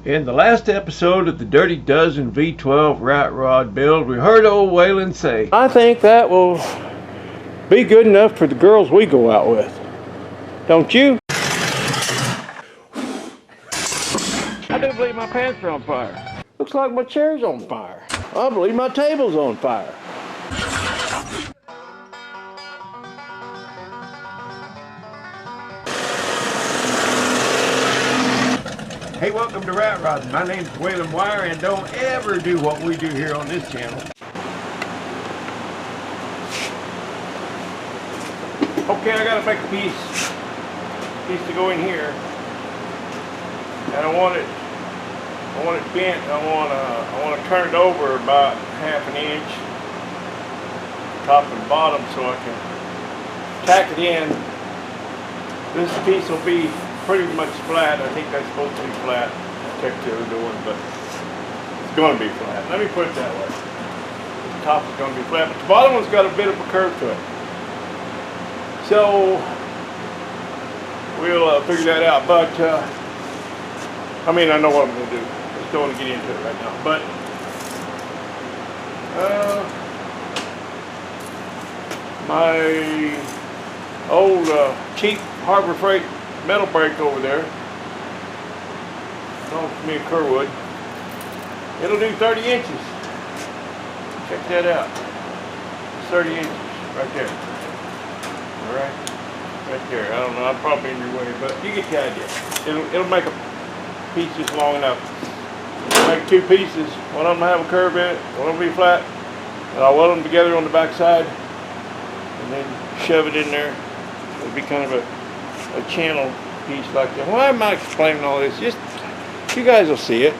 In the last episode of the Dirty Dozen V12 RAT ROD build, we heard old Waylon say, I think that will be good enough for the girls we go out with. Don't you? I do believe my pants are on fire. Looks like my chair's on fire. I believe my table's on fire. hey, welcome to Rat Rod. My name's Waylon Wire, and don't ever do what we do here on this channel. Okay, I gotta make a piece to go in here, and I want it bent. I want to turn it over about half an inch, top and bottom, so I can tack it in. This piece will be pretty much flat. I think that's supposed to be flat. I'll check the other one, but it's going to be flat. Let me put it that way. The top is going to be flat, but the bottom one's got a bit of a curve to it. So we'll figure that out. But I mean, I know what I'm going to do. I just don't want to get into it right now. But my old cheap Harbor Freight metal brake over there, belongs to me in Kerwood. It'll do 30 inches. Check that out. It's 30 inches right there. Right there. I don't know. I'm probably in your way, but you get the idea. It'll make a piece just long enough. Make two pieces. One of them have a curve in it. One will be flat. And I'll weld them together on the back side, and then shove it in there. It'll be kind of a channel piece like that. Why am I explaining all this? Just you guys will see it.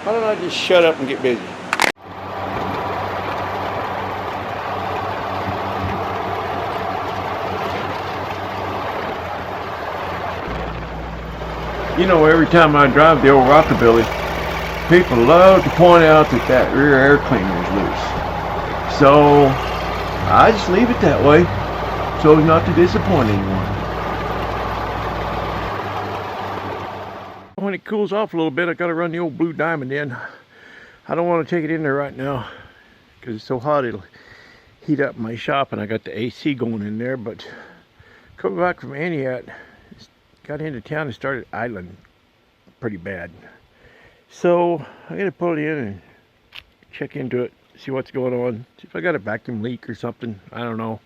Why don't I just shut up and get busy? You know, every time I drive the old Rockabilly, people love to point out that rear air cleaner is loose. So I just leave it that way so as not to disappoint anyone. When it cools off a little bit, I got to run the old Blue Diamond in. I don't want to take it in there right now because it's so hot it'll heat up my shop, and I got the AC going in there. But coming back from Antioch, got into town and started idling pretty bad. So I gotta pull it in and check into it, see what's going on, see if I got a vacuum leak or something. I don't know.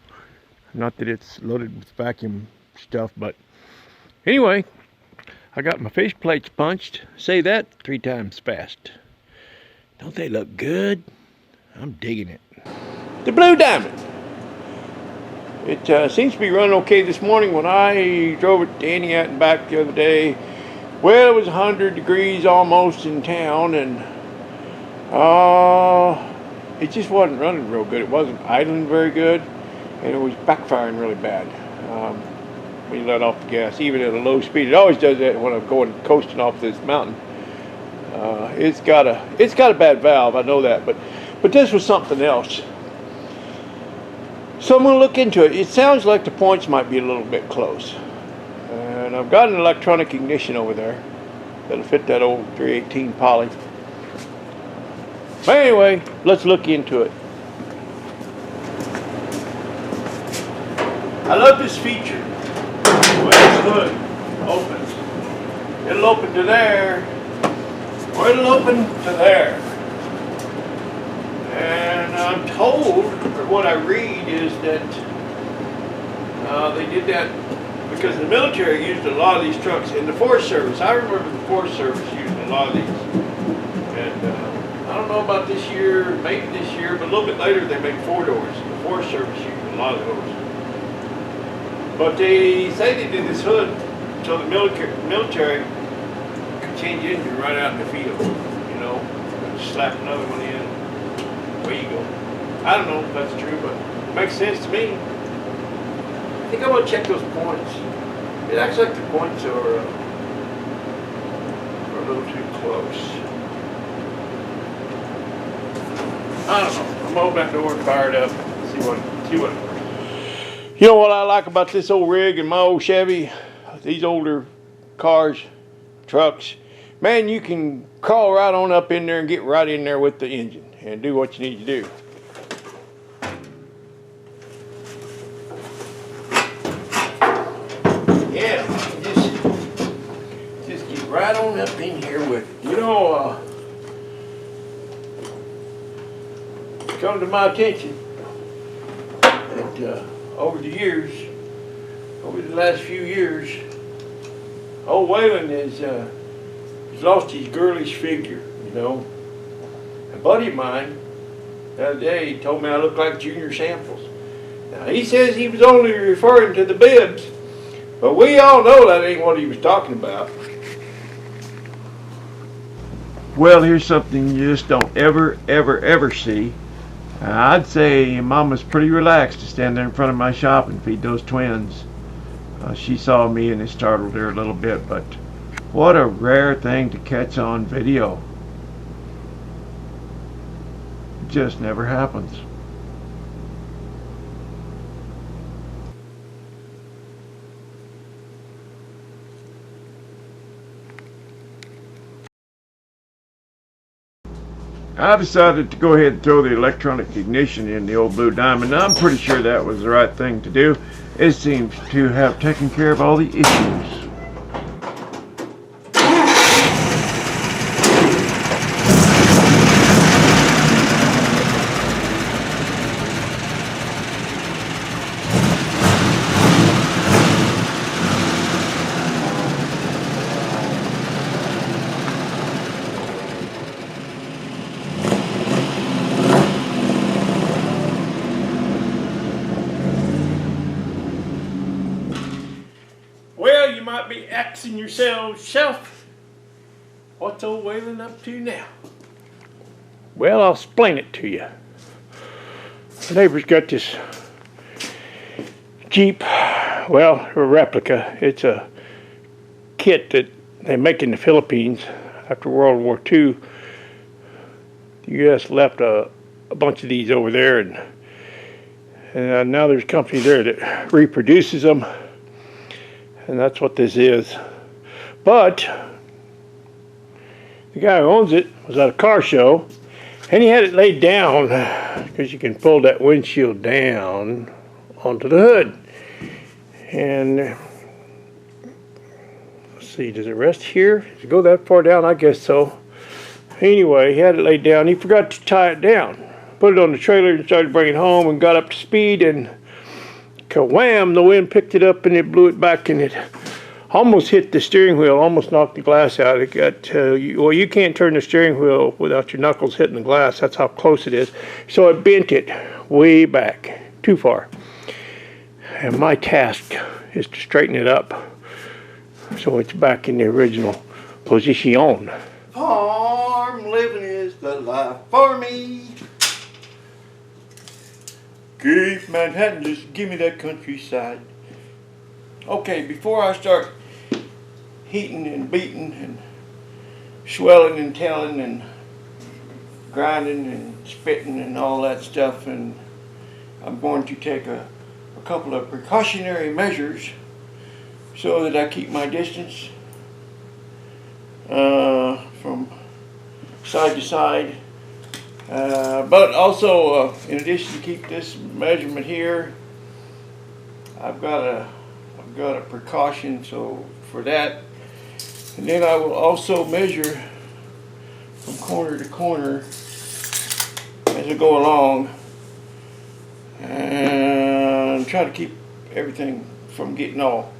Not that it's loaded with vacuum stuff, but anyway, I got my face plates punched. Say that 3 times fast. Don't they look good? I'm digging it. The Blue Diamond. It seems to be running okay this morning. When I drove it to Antioch and back the other day, well, it was 100 degrees almost in town, and it just wasn't running real good. It wasn't idling very good, and it was backfiring really bad when you let off the gas, even at a low speed. It always does that when I'm going coasting off this mountain. It's got a bad valve, I know that, but this was something else. So I'm going to look into it. It sounds like the points might be a little bit close. And I've got an electronic ignition over there that'll fit that old 318 poly. But anyway, let's look into it. I love this feature. The way this hood opens. It'll open to there, or it'll open to there. And I'm told, or what I read, is that they did that because the military used a lot of these trucks in the Forest Service. I remember the Forest Service using a lot of these. And I don't know about this year, maybe this year, but a little bit later they made 4 doors. The Forest Service used a lot of those. But they say they did this hood so the military could change engine right out in the field. You know, just slap another one in. Away you go. I don't know if that's true, but it makes sense to me. I think I want to check those points. It acts like the points are a little too close. I don't know. I'm gonna open that door and fire it up. See what it works. You know what I like about this old rig and my old Chevy? These older cars, trucks, man, you can crawl right on up in there and get right in there with the engine and do what you need to do. Yeah, just get right on up in here with it. You know, it's come to my attention that over the last few years, old Waylon has lost his girlish figure, you know. A buddy of mine the other day told me I look like Junior Samples. Now he says he was only referring to the bibs, but we all know that ain't what he was talking about. Well, here's something you just don't ever see. I'd say Mama's pretty relaxed to stand there in front of my shop and feed those twins. She saw me and it startled her a little bit, but what a rare thing to catch on video. It just never happens. I decided to go ahead and throw the electronic ignition in the old Blue Diamond. I'm pretty sure that was the right thing to do. It seems to have taken care of all the issues. Well, you might be asking yourself, what's old Waylon up to now? Well, I'll explain it to you. The neighbor's got this Jeep, well, a replica. It's a kit that they make in the Philippines after World War II. The U.S. left a bunch of these over there, and now there's a company there that reproduces them. And that's what this is. But the guy who owns it was at a car show, and he had it laid down because you can pull that windshield down onto the hood. And let's see, does it rest here? Does it go that far down? I guess so. Anyway, he had it laid down. He forgot to tie it down. Put it on the trailer and started bringing it home and got up to speed, and ka-wham, the wind picked it up and it blew it back, and it almost hit the steering wheel, almost knocked the glass out. It got, well, you can't turn the steering wheel without your knuckles hitting the glass. That's how close it is. So it bent it way back, too far. And my task is to straighten it up so it's back in the original position. Farm living is the life for me. Keith Manhattan, just give me that countryside. Okay, before I start heating and beating and swelling and telling and grinding and spitting and all that stuff, and I'm going to take a couple of precautionary measures so that I keep my distance from side to side. But also, in addition to keep this measurement here, I've got a precaution so for that, and then I will also measure from corner to corner as I go along, and try to keep everything from getting all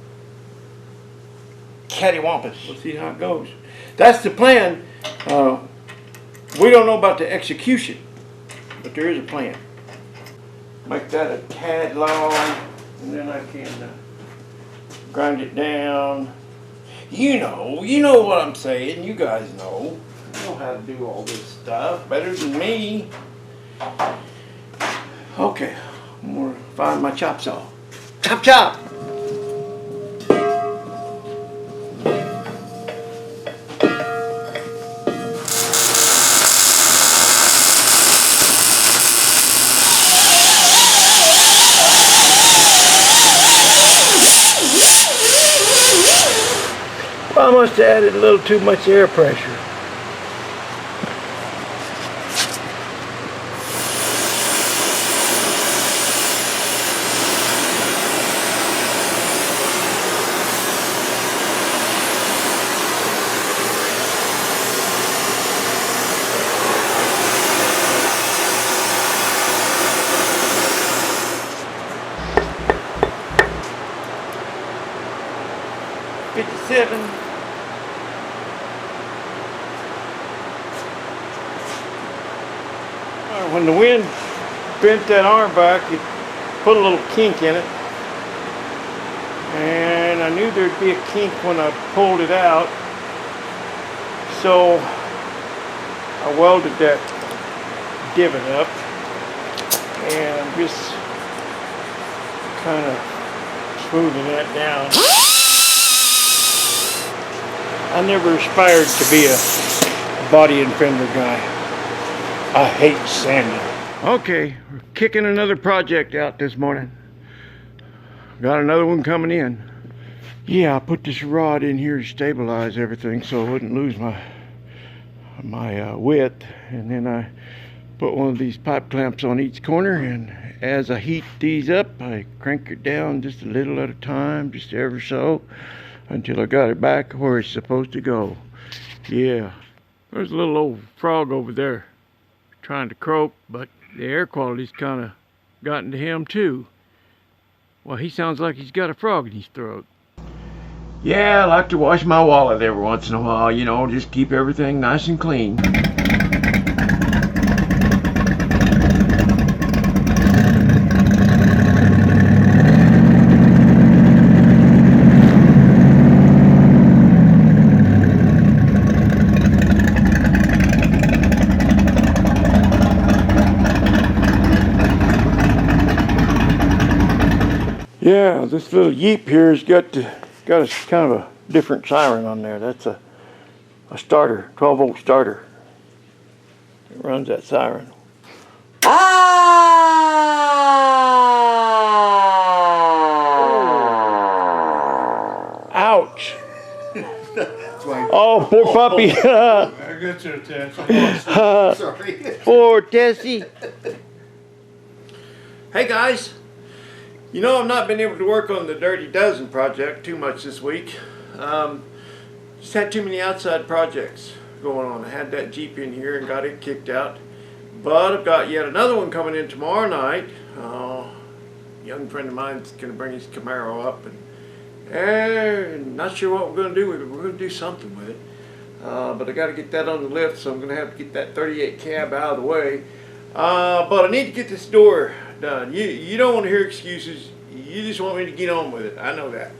cattywampus. We'll see how it goes. That's the plan. We don't know about the execution, but there is a plan. Make that a tad long, and then I can grind it down. You know what I'm saying. You guys know. You know how to do all this stuff better than me. Okay, I'm gonna find my chop saw. Chop chop! Well, I must have added a little too much air pressure. When the wind bent that arm back, it put a little kink in it. And I knew there'd be a kink when I pulled it out. So I welded that divot up. And I'm just kind of smoothing that down. I never aspired to be a body and fender guy. I hate sanding. Okay, we're kicking another project out this morning. Got another one coming in. Yeah, I put this rod in here to stabilize everything so I wouldn't lose my width. And then I put one of these pipe clamps on each corner, and as I heat these up, I crank it down just a little at a time, just ever so, until I got it back where it's supposed to go. Yeah, there's a little old frog over there trying to croak, but the air quality's kind of gotten to him too. Well, he sounds like he's got a frog in his throat. Yeah, I like to wash my wallet every once in a while, you know, just keep everything nice and clean. Yeah, this little Jeep here has got a kind of a different siren on there. That's a starter, 12-volt starter. It runs that siren. Ouch! Oh, poor puppy. I got your attention. Sorry. Poor Tessie. Hey guys. You know, I've not been able to work on the Dirty Dozen project too much this week. Just had too many outside projects going on. I had that Jeep in here and got it kicked out. But I've got yet another one coming in tomorrow night. A young friend of mine's going to bring his Camaro up. And not sure what we're going to do with it. We're going to do something with it. But I got to get that on the lift, so I'm going to have to get that 38 cab out of the way. But I need to get this door done. You don't want to hear excuses. You just want me to get on with it. I know that.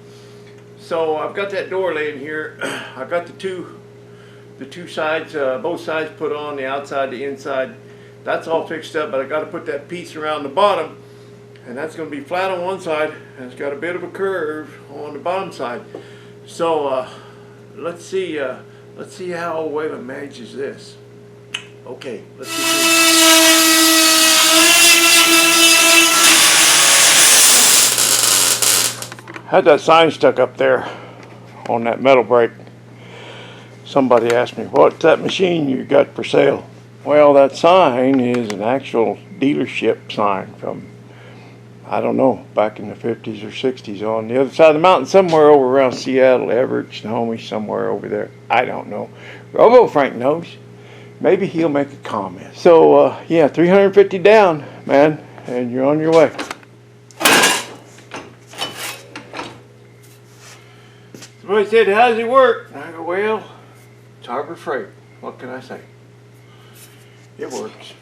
So I've got that door laying here. I've got the two sides, both sides put on, the outside, the inside. That's all fixed up, but I got to put that piece around the bottom, and that's going to be flat on one side, and it's got a bit of a curve on the bottom side. So let's see how old Waylon manages this. Okay, let's get this. Had that sign stuck up there on that metal brake. Somebody asked me, what's that machine you got for sale? Well, that sign is an actual dealership sign from, I don't know, back in the 50s or 60s on the other side of the mountain, somewhere over around Seattle, Everett, Snohomish, somewhere over there. I don't know. Robo Frank knows. Maybe he'll make a comment. So, yeah, 350 down, man, and you're on your way. Somebody said, how does it work? And I go, well, it's Harbor Freight. What can I say? It works.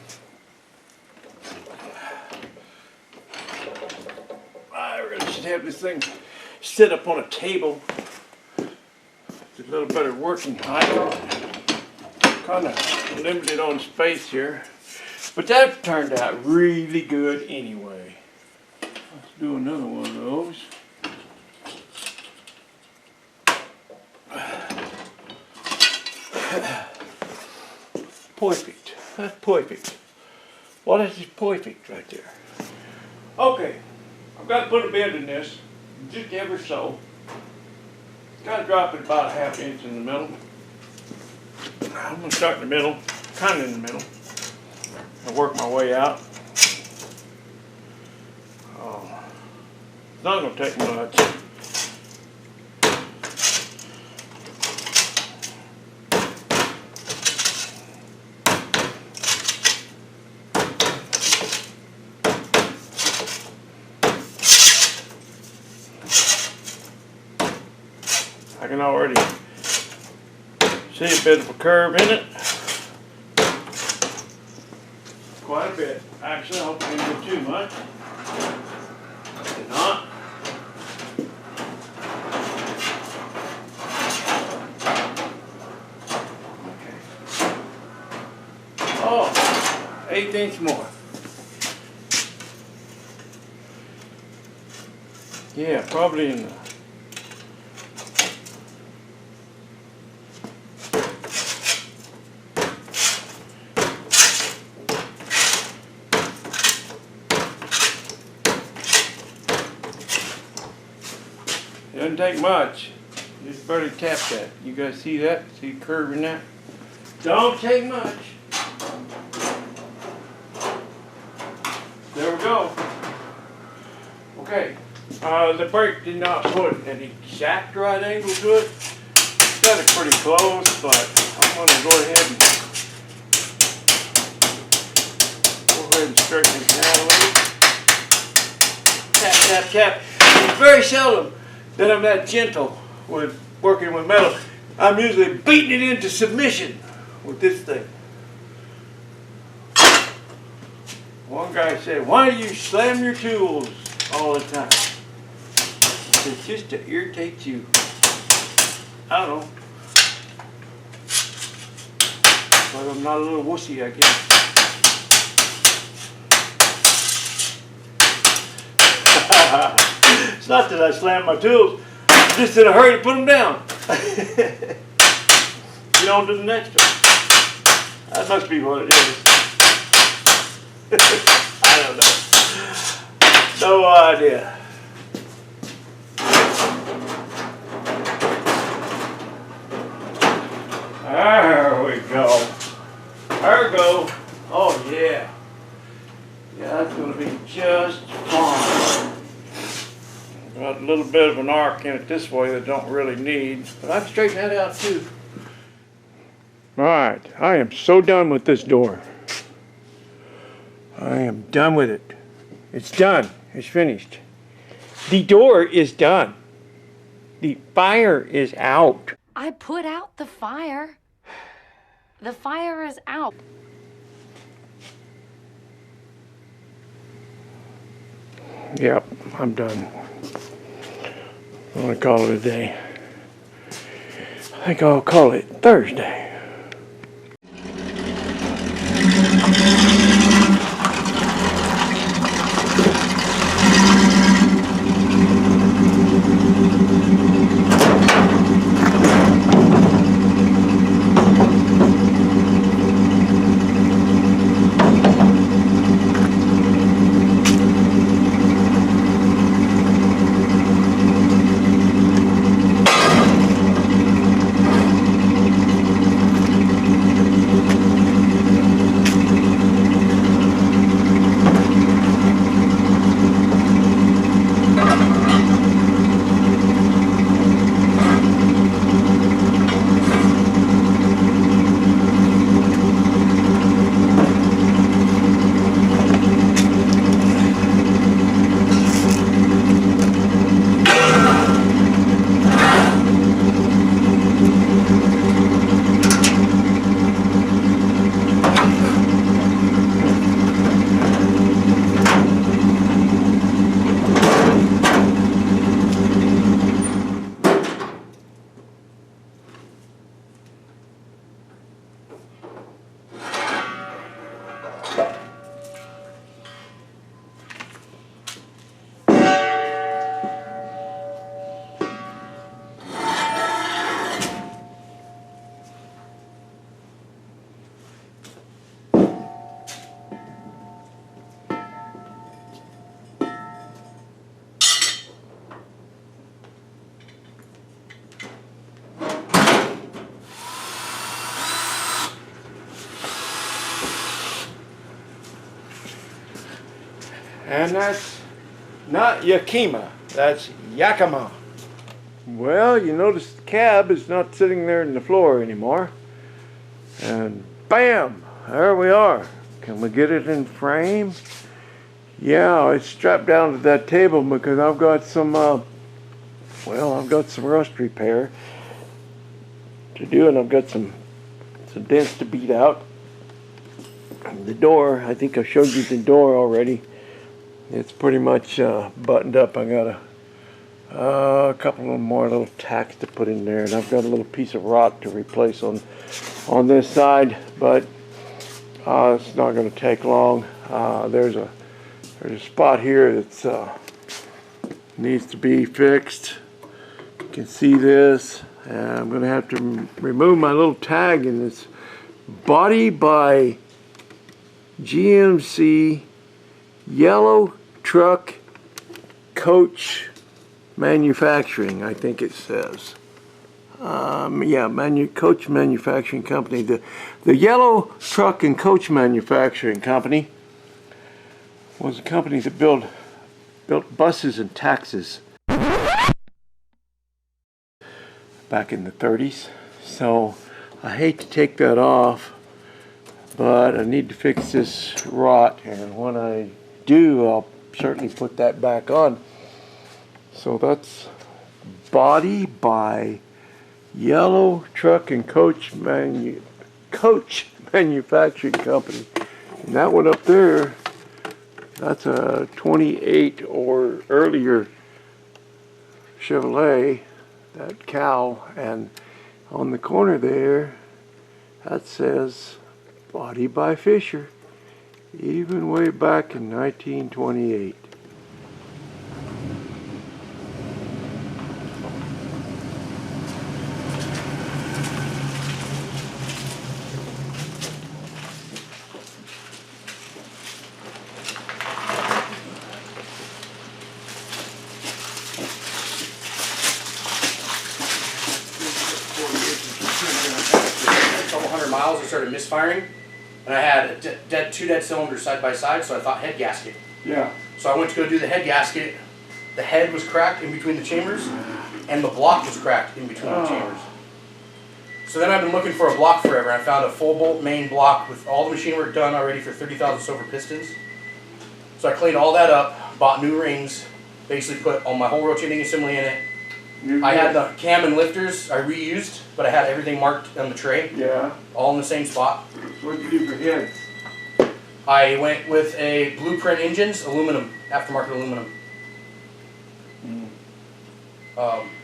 I really should have this thing sit up on a table. It's a little better working height. Kind of limited on space here. But that turned out really good anyway. Let's do another one of those. Perfect. That's perfect. Well, that's just perfect right there. Okay, I've got to put a bend in this, just ever so. Kind of drop it about a ½ inch in the middle. I'm going to start in the middle, kind of in the middle, and work my way out. It's not going to take much. I can already see a bit of a curve in it. Quite a bit. Actually, I hope I didn't do too much. Did not. Okay. Oh, 1/8 inch more. Yeah, probably in the doesn't take much. Just barely tap that. You guys see that? See the curve in that? Don't take much. There we go. Okay. The brake did not put an exact right angle to it. Got it pretty close, but I'm going to go ahead and straighten it down a little. Tap, tap, tap. It's very seldom that I'm that gentle with working with metal. I'm usually beating it into submission with this thing. One guy said, "Why do you slam your tools all the time?" It's just to irritate you. I don't know. But I'm not a little wussy, I guess. It's not that I slam my tools, I'm just in a hurry to put them down. Get on to the next one. That must be what it is. I don't know. No idea. There we go. There we go. Oh yeah. Yeah, that's going to be just fine. Got a little bit of an arc in it this way that I don't really need, but I can straighten that out too. Alright, I am so done with this door. I am done with it. It's done. It's finished. The door is done. The fire is out. I put out the fire. The fire is out. Yep, I'm done. I'm gonna call it a day. I think I'll call it Thursday. And that's not Yakima, that's Yakima. Well, you notice the cab is not sitting there in the floor anymore. And bam, there we are. Can we get it in frame? Yeah, it's strapped down to that table because I've got some, I've got some rust repair to do, and I've got some dents to beat out. The door, I think I showed you the door already. It's pretty much buttoned up. I got a couple of more little tacks to put in there, and I've got a little piece of rock to replace on this side, but it's not going to take long. There's a spot here that needs to be fixed. You can see this, and I'm going to have to remove my little tag in this. Body by GMC Yellow Truck Coach Manufacturing, I think it says. Coach Manufacturing Company. The Yellow Truck and Coach Manufacturing Company was a company that built buses and taxis back in the 30s. So I hate to take that off, but I need to fix this rot, and when I do, I'll certainly put that back on. So that's Body by Yellow Truck and Coach Manufacturing Company. And that one up there, that's a 28 or earlier Chevrolet, that cow, and on the corner there, that says Body by Fisher, even way back in 1928. Miles, it started misfiring, and I had two dead cylinders side by side, so I thought head gasket. Yeah. So I went to go do the head gasket. The head was cracked in between the chambers, and the block was cracked in between the chambers. So then I've been looking for a block forever. I found a full bolt main block with all the machine work done already for 30,000 silver pistons. So I cleaned all that up, bought new rings, basically put all my whole rotating assembly in it. I had the cam and lifters I reused, but I had everything marked on the tray. Yeah. All in the same spot. What did you do for heads? I went with a Blueprint Engines, aluminum, aftermarket aluminum.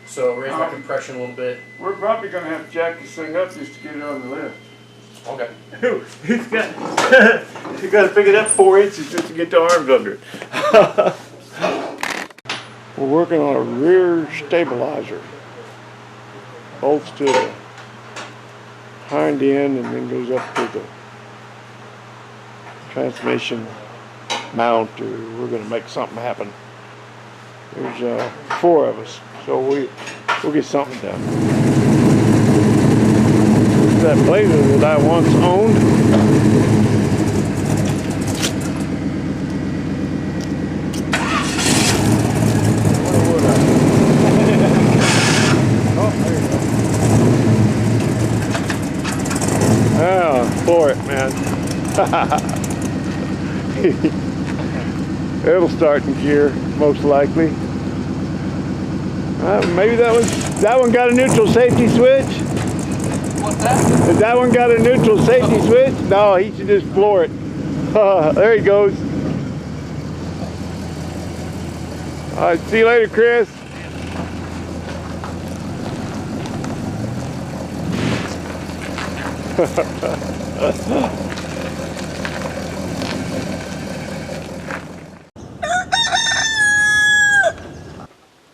So raise my compression a little bit. We're probably going to have to jack this thing up just to get it on the lift. Okay. He's got to pick it up 4 inches just to get the arms under it. We're working on a rear stabilizer. Bolts to the hind end and then goes up to the transmission mount, or we're going to make something happen. There's 4 of us, so we'll get something done. This is that Blazer that I once owned. Floor it, man. It'll start in gear, most likely. Maybe that one got a neutral safety switch. What's that? Has that one got a neutral safety switch? No, he should just floor it. There he goes. All right, see you later, Chris.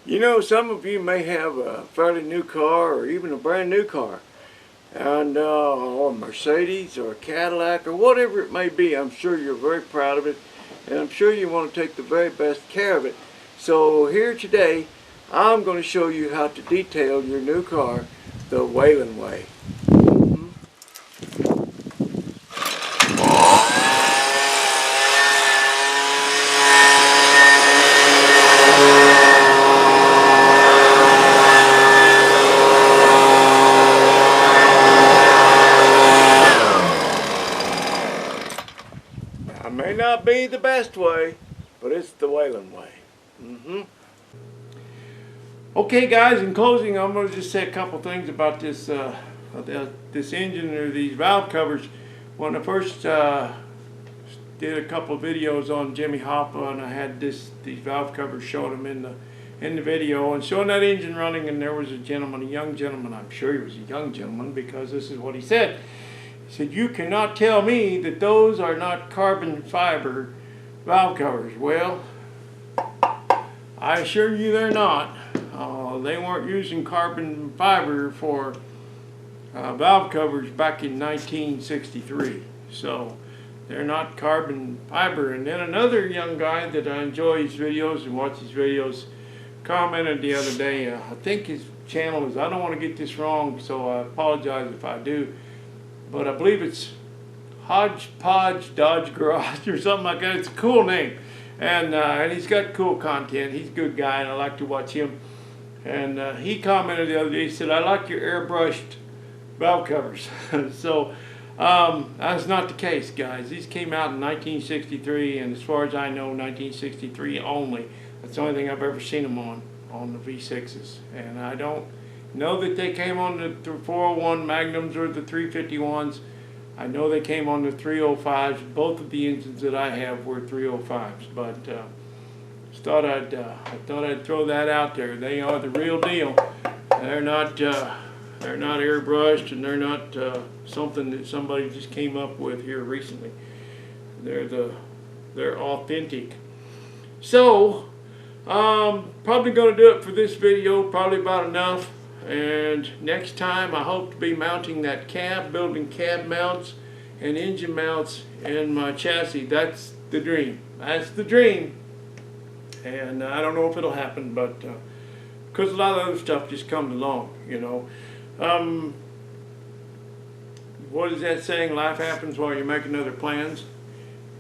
You know, some of you may have a fairly new car or even a brand new car, and or a Mercedes or a Cadillac or whatever it may be. I'm sure you're very proud of it, and I'm sure you want to take the very best care of it. So here today, I'm going to show you how to detail your new car the Whalen way. not be the best way, but it's the Whalen way. Okay, guys, in closing, I'm going to just say a couple things about this this engine or these valve covers. When I first did a couple of videos on Jimmy Hoffa, and I had these valve covers, showing them in the video and showing that engine running, and there was a gentleman, a young gentleman, I'm sure he was a young gentleman because this is what he said. He said, "You cannot tell me that those are not carbon fiber valve covers." Well, I assure you they're not. They weren't using carbon fiber for valve covers back in 1963. So they're not carbon fiber. And then another young guy that I enjoy his videos and watch his videos commented the other day, I think his channel is, I don't want to get this wrong, so I apologize if I do, but I believe it's Hodgepodge Dodge Garage or something like that. It's a cool name. And he's got cool content. He's a good guy, and I like to watch him. And he commented the other day, he said, "I like your airbrushed valve covers." So that's not the case, guys. These came out in 1963, and as far as I know, 1963 only. That's the only thing I've ever seen them on the V6s. And I don't know that they came on the 401 Magnums or the 351s. I know they came on the 305s. Both of the engines that I have were 305s, but I thought I'd throw that out there. They are the real deal. They're not airbrushed, and they're not something that somebody just came up with here recently. They're authentic. So probably going to do it for this video. Probably about enough. And next time I hope to be mounting that cab, building cab mounts and engine mounts in my chassis. That's the dream. That's the dream. And I don't know if it'll happen, but because a lot of other stuff just comes along, you know. What is that saying? Life happens while you're making other plans.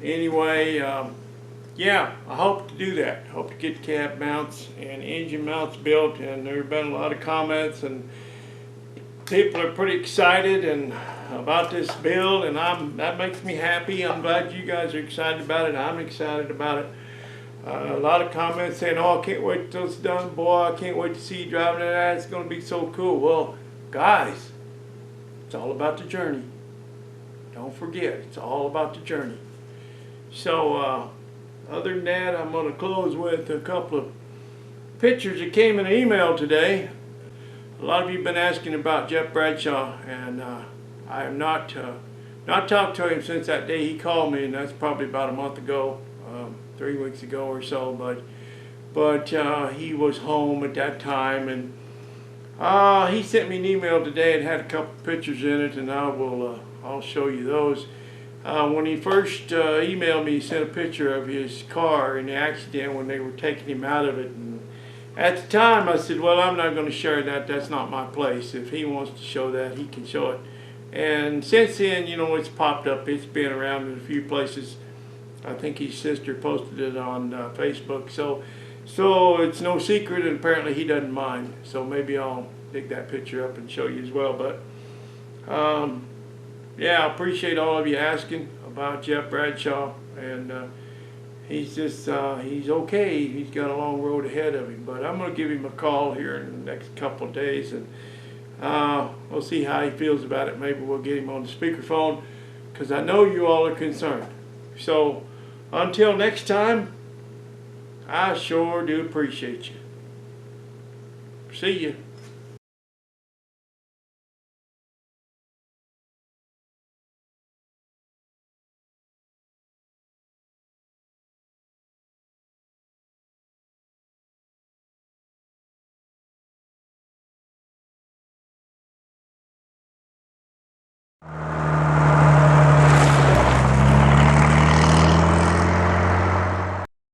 Anyway, yeah, I hope to do that. I hope to get cab mounts and engine mounts built, and there have been a lot of comments, and people are pretty excited and about this build, and that makes me happy. I'm glad you guys are excited about it. I'm excited about it. A lot of comments saying, "Oh, I can't wait till it's done, boy. I can't wait to see you driving that. It's going to be so cool." Well, guys, it's all about the journey. Don't forget, it's all about the journey. So, other than that, I'm going to close with a couple of pictures that came in an email today. A lot of you have been asking about Jeff Bradshaw, and I have not talked to him since that day he called me, and that's probably about a month ago, 3 weeks ago or so. But he was home at that time, and he sent me an email today and had a couple pictures in it, and I'll show you those. When he first emailed me, he sent a picture of his car in the accident when they were taking him out of it. And at the time, I said, "Well, I'm not going to share that. That's not my place. If he wants to show that, he can show it." And since then, you know, it's popped up. It's been around in a few places. I think his sister posted it on Facebook. So it's no secret, and apparently he doesn't mind. So maybe I'll dig that picture up and show you as well. But yeah, I appreciate all of you asking about Jeff Bradshaw, and he's just, he's okay. He's got a long road ahead of him, but I'm going to give him a call here in the next couple of days, and we'll see how he feels about it. Maybe we'll get him on the speakerphone, because I know you all are concerned. So until next time, I sure do appreciate you. See you.